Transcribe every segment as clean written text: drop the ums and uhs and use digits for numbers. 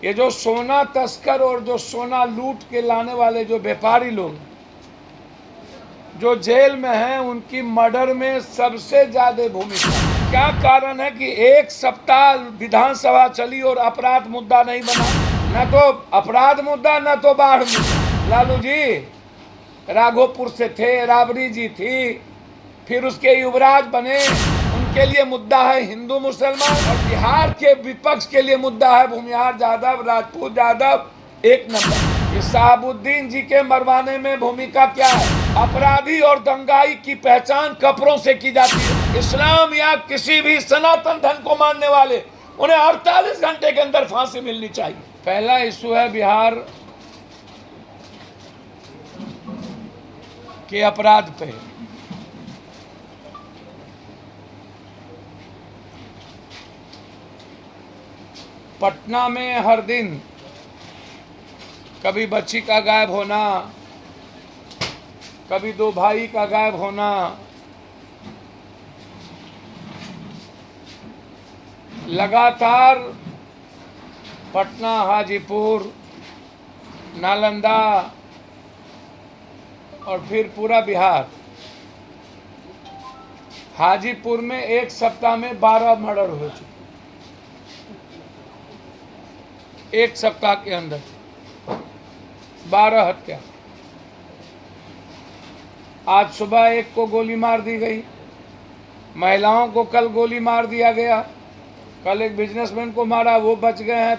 ये जो सोना तस्कर और जो सोना लूट के लाने वाले जो व्यापारी लोग जो जेल में हैं, उनकी मर्डर में सबसे ज्यादा भूमिका। क्या कारण है कि एक सप्ताह विधानसभा चली और अपराध मुद्दा नहीं बना? न तो अपराध मुद्दा, न तो बाढ़ मुद्दा। लालू जी राघोपुर से थे, राबड़ी जी थी, फिर उसके युवराज बने, उनके लिए मुद्दा है हिंदू मुसलमान। और बिहार के विपक्ष के लिए मुद्दा है भूमिहार यादव, राजपूत यादव, एक नंबर। शहाबुद्दीन जी के मरवाने में भूमिका क्या है? अपराधी और दंगाई की पहचान कपड़ों से की जाती है। इस्लाम या किसी भी सनातन धर्म को मानने वाले, उन्हें 48 घंटे के अंदर फांसी मिलनी चाहिए। पहला इशू है बिहार के अपराध पे। पटना में हर दिन कभी बच्ची का गायब होना, कभी दो भाई का गायब होना, लगातार पटना, हाजीपुर, नालंदा और फिर पूरा बिहार। हाजीपुर में एक सप्ताह में 12 मर्डर हो चुके, एक सप्ताह के अंदर 12 हत्या। आज सुबह एक को गोली मार दी गई, महिलाओं को कल गोली मार दिया गया, कल एक बिजनेसमैन को मारा, वो बच गए हैं।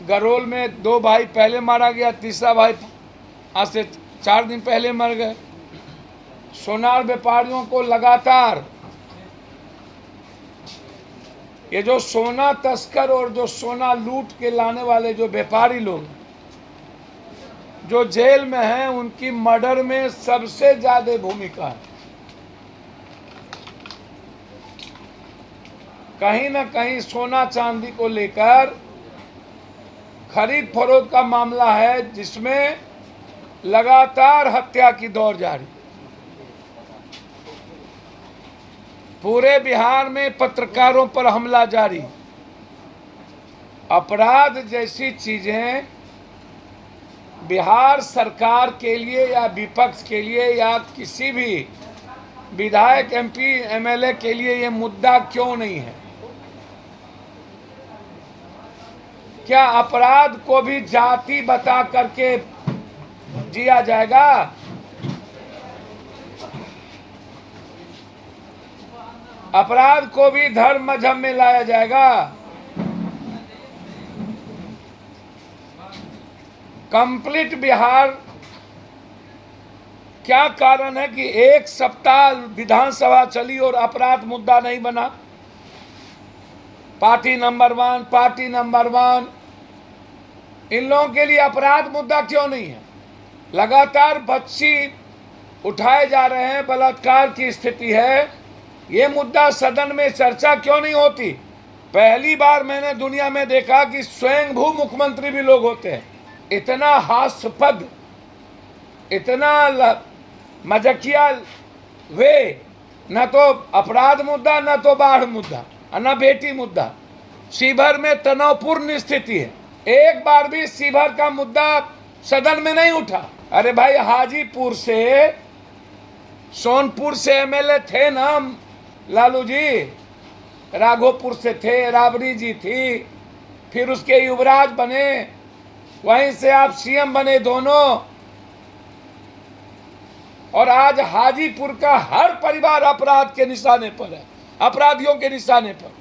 गरोल में 2 भाई पहले मारा गया, तीसरा भाई आज से 4 दिन पहले मर गए। सोनार व्यापारियों को लगातार ये जो सोना तस्कर और जो सोना लूट के लाने वाले जो व्यापारी लोग जो जेल में हैं, उनकी मर्डर में सबसे ज्यादा भूमिका है। कहीं ना कहीं सोना चांदी को लेकर खरीद फरोख्त का मामला है, जिसमें लगातार हत्या की दौड़ जारी। पूरे बिहार में पत्रकारों पर हमला जारी। अपराध जैसी चीजें बिहार सरकार के लिए या विपक्ष के लिए या किसी भी विधायक, एमपी, एमएलए के लिए ये मुद्दा क्यों नहीं है? क्या अपराध को भी जाति बता करके जिया जाएगा? अपराध को भी धर्म मजहब में लाया जाएगा? कंप्लीट बिहार। क्या कारण है कि एक सप्ताह विधानसभा चली और अपराध मुद्दा नहीं बना? पार्टी नंबर 1, पार्टी नंबर 1, इन लोगों के लिए अपराध मुद्दा क्यों नहीं है? लगातार बच्ची उठाए जा रहे हैं, बलात्कार की स्थिति है, ये मुद्दा सदन में चर्चा क्यों नहीं होती? पहली बार मैंने दुनिया में देखा कि स्वयंभू मुख्यमंत्री भी लोग होते हैं। इतना हास्यास्पद, इतना मजाकिया वे, न तो अपराध मुद्दा, न तो बाढ़ मुद्दा, न बेटी मुद्दा। शिवहर में तनावपूर्ण स्थिति है, एक बार भी शिवहर का मुद्दा सदन में नहीं उठा। अरे भाई, हाजीपुर से, सोनपुर से एमएलए थे ना लालू जी, राघोपुर से थे, राबड़ी जी थी, फिर उसके युवराज बने, वहीं से आप सीएम बने दोनों। और आज हाजीपुर का हर परिवार अपराध के निशाने पर है, अपराधियों के निशाने पर।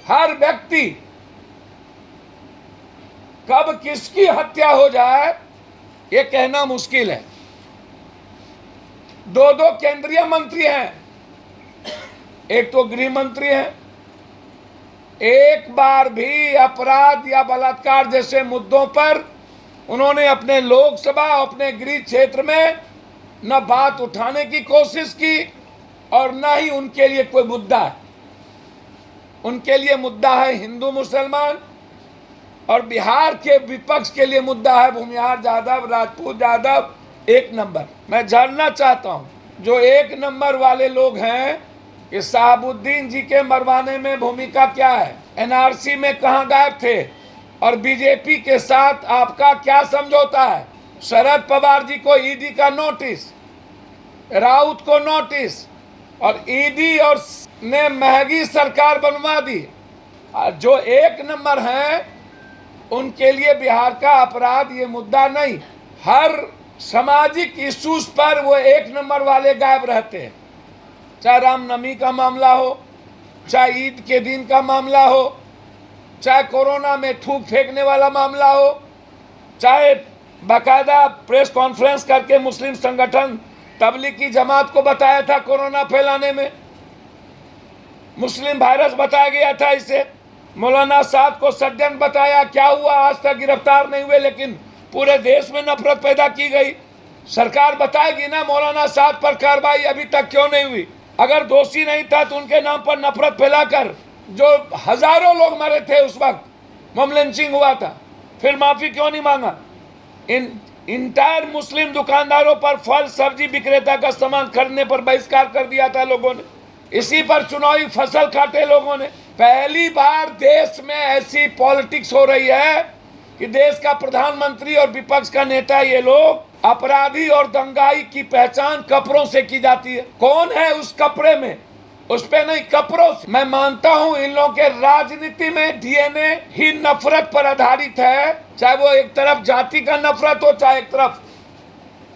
हर व्यक्ति, कब किसकी हत्या हो जाए ये कहना मुश्किल है। 2 केंद्रीय मंत्री हैं, एक तो गृह मंत्री हैं। एक बार भी अपराध या बलात्कार जैसे मुद्दों पर उन्होंने अपने लोकसभा, अपने गृह क्षेत्र में न बात उठाने की कोशिश की और न ही उनके लिए कोई मुद्दा है। उनके लिए मुद्दा है हिंदू मुसलमान, और बिहार के विपक्ष के लिए मुद्दा है भूमिहार यादव, राजपूत यादव, एक नंबर। मैं जानना चाहता हूं जो एक नंबर वाले लोग हैं कि शहाबुद्दीन जी के मरवाने में भूमिका क्या है? एनआरसी में कहां गायब थे? और बीजेपी के साथ आपका क्या समझौता है? शरद पवार जी को ईडी का नोटिस, राउत को नोटिस, और ईडी और ने महंगी सरकार बनवा दी। जो एक नंबर हैं उनके लिए बिहार का अपराध ये मुद्दा नहीं, हर सामाजिक इश्यूज पर वो एक नंबर वाले गायब रहते हैं। चाहे रामनवमी का मामला हो, चाहे ईद के दिन का मामला हो, चाहे कोरोना में थूक फेंकने वाला मामला हो, चाहे बाकायदा प्रेस कॉन्फ्रेंस करके मुस्लिम संगठन तबलीगी जमात को बताया था कोरोना फैलाने में, मुस्लिम वायरस बताया गया था इसे, मौलाना साहब को षड्यंत्र बताया, क्या हुआ? आज तक गिरफ्तार नहीं हुए, लेकिन पूरे देश में नफरत पैदा की गई। सरकार बताएगी ना मौलाना साहब पर कार्रवाई अभी तक क्यों नहीं हुई? अगर दोषी नहीं था तो उनके नाम पर नफरत फैलाकर जो हजारों लोग मरे थे उस वक्त, मोम लिंचिंग हुआ था, फिर माफी क्यों नहीं मांगा? इंटायर मुस्लिम दुकानदारों पर फल सब्जी विक्रेता का सामान खरीदने पर बहिष्कार कर दिया था लोगों ने। इसी पर चुनावी फसल काटे लोगों ने। पहली बार देश में ऐसी पॉलिटिक्स हो रही है कि देश का प्रधानमंत्री और विपक्ष का नेता ये लोग अपराधी और दंगाई की पहचान कपड़ों से की जाती है। कौन है उस कपड़े में? उस पे नहीं, कपड़ों से। मैं मानता हूं इन लोगों के राजनीति में डीएनए ही नफरत पर आधारित है, चाहे वो एक तरफ जाति का नफरत हो, चाहे एक तरफ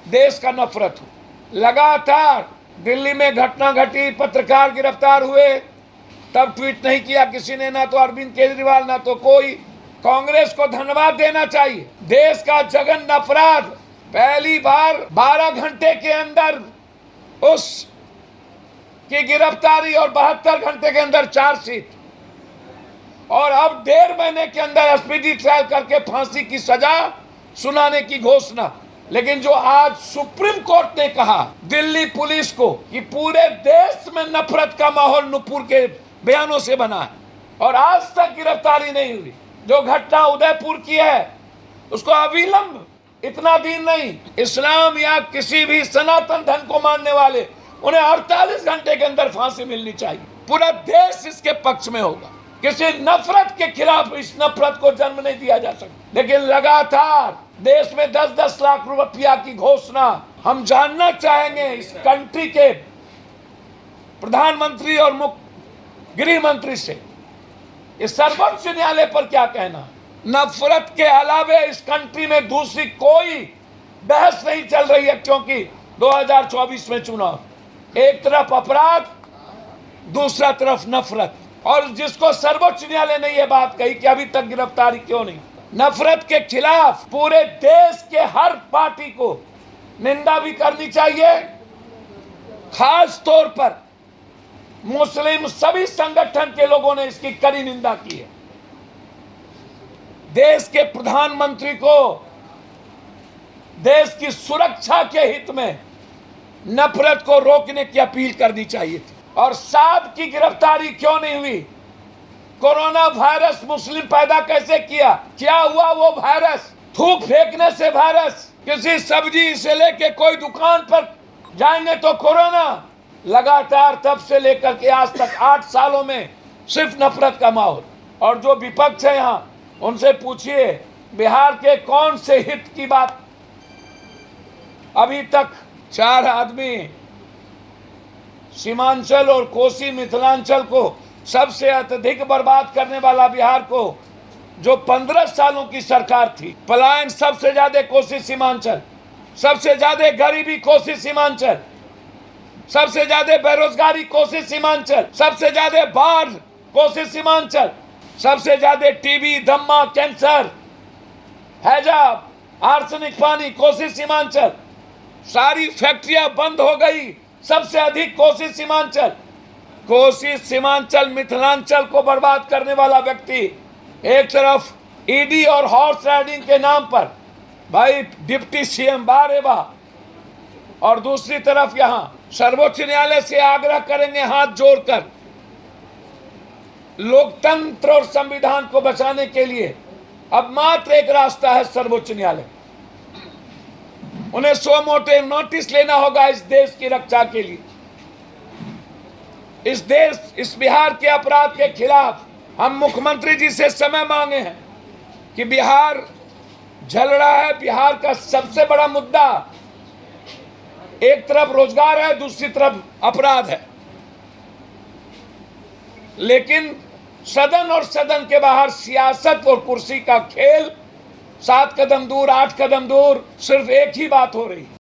देश का नफरत हो। लगातार दिल्ली में घटना घटी, पत्रकार गिरफ्तार हुए, तब ट्वीट नहीं किया किसी ने, ना तो अरविंद केजरीवाल ना तो कोई। कांग्रेस को धन्यवाद देना चाहिए। देश का जघन्य अपराध पहली बार 12 घंटे के अंदर उस की गिरफ्तारी और 72 घंटे के अंदर चार्जशीट, और अब 1.5 महीने के अंदर स्पीडी ट्रायल करके फांसी की सजा सुनाने की घोषणा। लेकिन जो आज सुप्रीम कोर्ट ने कहा दिल्ली पुलिस को कि पूरे देश में नफरत का माहौल नुपुर के बयानों से बना है और आज तक गिरफ्तारी नहीं हुई। जो घटना उदयपुर की है उसको अविलंब, इतना दिन नहीं, इस्लाम या किसी भी सनातन धर्म को मानने वाले उन्हें 48 घंटे के अंदर फांसी मिलनी चाहिए। पूरा देश इसके पक्ष में होगा। किसी नफरत के खिलाफ इस नफरत को जन्म नहीं दिया जा सकता। लेकिन लगातार देश में 10-10 लाख रुपया की घोषणा। हम जानना चाहेंगे इस कंट्री के प्रधानमंत्री और गृह मंत्री से इस सर्वोच्च न्यायालय पर क्या कहना। नफरत के अलावे इस कंट्री में दूसरी कोई बहस नहीं चल रही है, क्योंकि 2024 में चुनाव, एक तरफ अपराध, दूसरा तरफ नफरत। और जिसको सर्वोच्च न्यायालय ने यह बात कही कि अभी तक गिरफ्तारी क्यों नहीं, नफरत के खिलाफ पूरे देश के हर पार्टी को निंदा भी करनी चाहिए। खास तौर पर मुस्लिम सभी संगठन के लोगों ने इसकी कड़ी निंदा की है। देश के प्रधानमंत्री को देश की सुरक्षा के हित में नफरत को रोकने की अपील करनी चाहिए थी। और साद की गिरफ्तारी क्यों नहीं हुई? कोरोना वायरस मुस्लिम पैदा कैसे किया? क्या हुआ वो वायरस? थूक फेंकने से वायरस, किसी सब्जी से लेके कोई दुकान पर जाएंगे तो कोरोना। लगातार तब से लेकर के आज तक 8 सालों में सिर्फ नफरत का माहौल। और जो विपक्ष है यहाँ, उनसे पूछिए बिहार के कौन से हित की बात। अभी तक 4 आदमी सीमांचल और कोसी मिथिलांचल को सबसे अत्यधिक बर्बाद करने वाला बिहार को, जो 15 सालों की सरकार थी, पलायन सबसे ज्यादा कोसी सीमांचल, सबसे ज्यादा गरीबी कोसी सीमांचल, सबसे ज्यादा बेरोजगारी कोसी सीमांचल, सबसे ज्यादा बाढ़ कोसी सीमांचल, सबसे ज्यादा टीबी, दम्मा, कैंसर, हैजा, आर्सेनिक पानी कोसी सीमांचल। सारी फैक्ट्रियां बंद हो गई, सबसे अधिक कोसी सीमांचल। कोसी सीमांचल मिथिलांचल को बर्बाद करने वाला व्यक्ति, एक तरफ ईडी और हॉर्स राइडिंग के नाम पर भाई डिप्टी सीएम बारेबा, और दूसरी तरफ यहाँ सर्वोच्च न्यायालय से आग्रह करेंगे हाथ जोड़कर, लोकतंत्र और संविधान को बचाने के लिए अब मात्र एक रास्ता है, सर्वोच्च न्यायालय। उन्हें सो मोटे नोटिस लेना होगा इस देश की रक्षा के लिए। इस बिहार के अपराध के खिलाफ हम मुख्यमंत्री जी से समय मांगे हैं कि बिहार जल रहा है। बिहार का सबसे बड़ा मुद्दा एक तरफ रोजगार है, दूसरी तरफ अपराध है। लेकिन सदन और सदन के बाहर सियासत और कुर्सी का खेल, 7 कदम दूर 8 कदम दूर सिर्फ एक ही बात हो रही है,